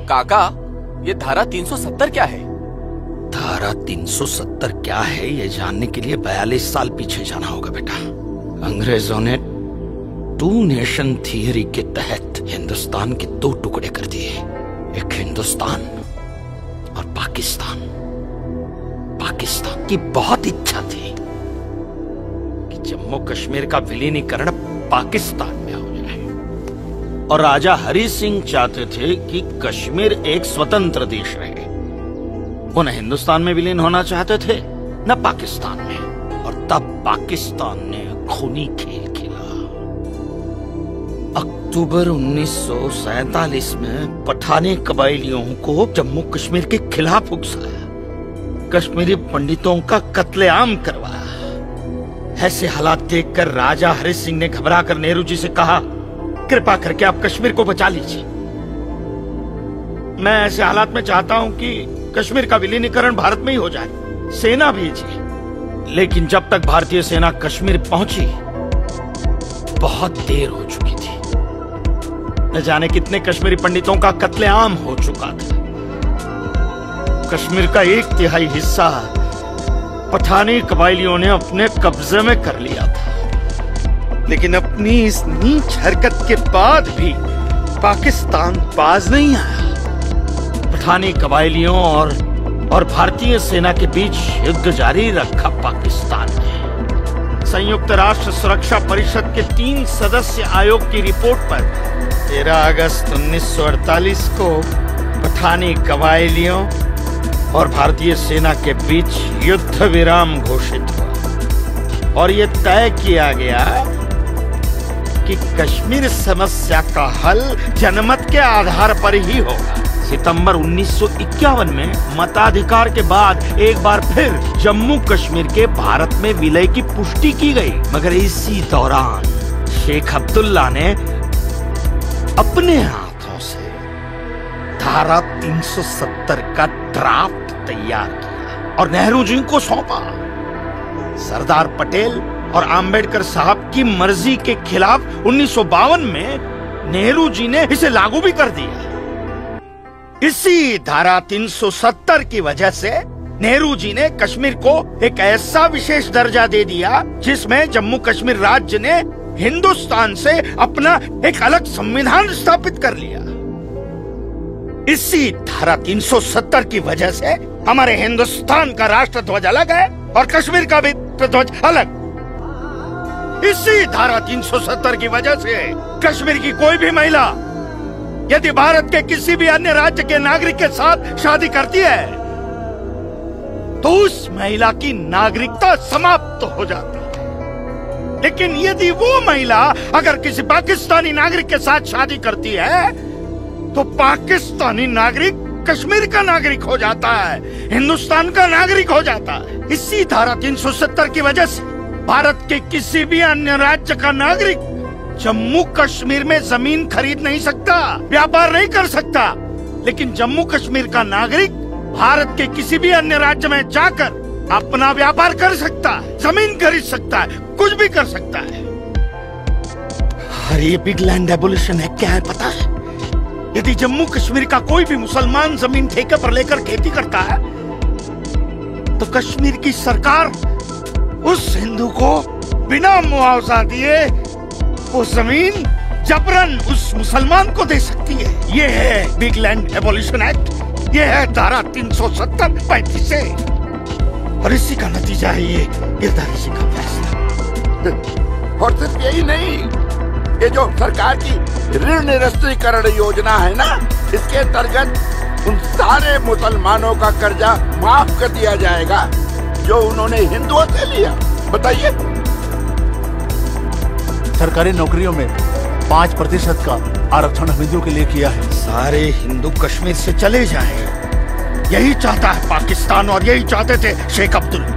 काका, ये धारा 370 क्या है? धारा 370 क्या है ये जानने के लिए 42 साल पीछे जाना होगा बेटा। अंग्रेजों ने टू नेशन थियरी के तहत हिंदुस्तान के दो टुकड़े कर दिए, एक हिंदुस्तान और पाकिस्तान। पाकिस्तान की बहुत इच्छा थी कि जम्मू कश्मीर का विलीनीकरण पाकिस्तान में हो जाए, और राजा हरि सिंह चाहते थे कि कश्मीर एक स्वतंत्र देश रहे। वो न हिंदुस्तान में विलीन होना चाहते थे न पाकिस्तान में, और तब पाकिस्तान ने खूनी खेल खेला। अक्टूबर 1947 में पठानी कबायलियों को जम्मू कश्मीर के खिलाफ उकसाया, कश्मीरी पंडितों का कत्लेआम करवाया। ऐसे हालात देखकर राजा हरि सिंह ने घबराकर नेहरू जी से कहा, कृपा करके आप कश्मीर को बचा लीजिए। मैं ऐसे हालात में चाहता हूं कि कश्मीर का विलीनीकरण भारत में ही हो जाए, सेना भेजिए। लेकिन जब तक भारतीय सेना कश्मीर पहुंची बहुत देर हो चुकी थी। न जाने कितने कश्मीरी पंडितों का कत्लेआम हो चुका था। कश्मीर का 1/3 हिस्सा पठानी कबायलियों ने अपने कब्जे में कर लिया था। लेकिन अपनी इस नीच हरकत के बाद भी पाकिस्तान बाज नहीं आया। पठानी कबायलियों और भारतीय सेना के बीच युद्ध जारी रखा पाकिस्तान ने। संयुक्त राष्ट्र सुरक्षा परिषद के 3 सदस्य आयोग की रिपोर्ट पर 13 अगस्त 1948 को पठानी कबायलियों और भारतीय सेना के बीच युद्ध विराम घोषित हुआ, और यह तय किया गया कि कश्मीर समस्या का हल जनमत के आधार पर ही होगा। सितंबर 1951 में मताधिकार के बाद एक बार फिर जम्मू कश्मीर के भारत में विलय की पुष्टि की गई, मगर इसी दौरान शेख अब्दुल्ला ने अपने हाथों से धारा 370 का ड्राफ्ट तैयार किया और नेहरू जी को सौंपा। सरदार पटेल और आम्बेडकर साहब की मर्जी के खिलाफ 1952 में नेहरू जी ने इसे लागू भी कर दिया। इसी धारा 370 की वजह से नेहरू जी ने कश्मीर को एक ऐसा विशेष दर्जा दे दिया जिसमें जम्मू कश्मीर राज्य ने हिंदुस्तान से अपना एक अलग संविधान स्थापित कर लिया। इसी धारा 370 की वजह से हमारे हिंदुस्तान का राष्ट्र ध्वज अलग है और कश्मीर का भी ध्वज अलग। इसी धारा 370 की वजह से कश्मीर की कोई भी महिला यदि भारत के किसी भी अन्य राज्य के नागरिक के साथ शादी करती है तो उस महिला की नागरिकता समाप्त हो जाती है। लेकिन यदि वो महिला अगर किसी पाकिस्तानी नागरिक के साथ शादी करती है तो पाकिस्तानी नागरिक कश्मीर का नागरिक हो जाता है, हिंदुस्तान का नागरिक हो जाता है। इसी धारा 370 की वजह से भारत के किसी भी अन्य राज्य का नागरिक जम्मू कश्मीर में जमीन खरीद नहीं सकता, व्यापार नहीं कर सकता। लेकिन जम्मू कश्मीर का नागरिक भारत के किसी भी अन्य राज्य में जाकर अपना व्यापार कर सकता है, जमीन खरीद सकता है, कुछ भी कर सकता है। अरे ये बिग लैंड एबोलिशन है, क्या है पता है? यदि जम्मू कश्मीर का कोई भी मुसलमान जमीन ठेके पर लेकर खेती करता है तो कश्मीर की सरकार उस हिंदू को बिना मुआवजा दिए वो जमीन जबरन उस मुसलमान को दे सकती है। ये है बिग लैंड एबोलिशन एक्ट, ये है धारा 370-35 से, और इसी का नतीजा है ये गिरधारी जी का फैसला। और सिर्फ यही नहीं, ये जो सरकार की ऋण निरस्तीकरण योजना है ना, इसके अंतर्गत उन सारे मुसलमानों का कर्जा माफ कर दिया जाएगा जो उन्होंने हिंदुओं से लिया। बताइए, सरकारी नौकरियों में 5% का आरक्षण हिंदुओं के लिए किया है। सारे हिंदू कश्मीर से चले जाएं, यही चाहता है पाकिस्तान और यही चाहते थे शेख अब्दुल्ला।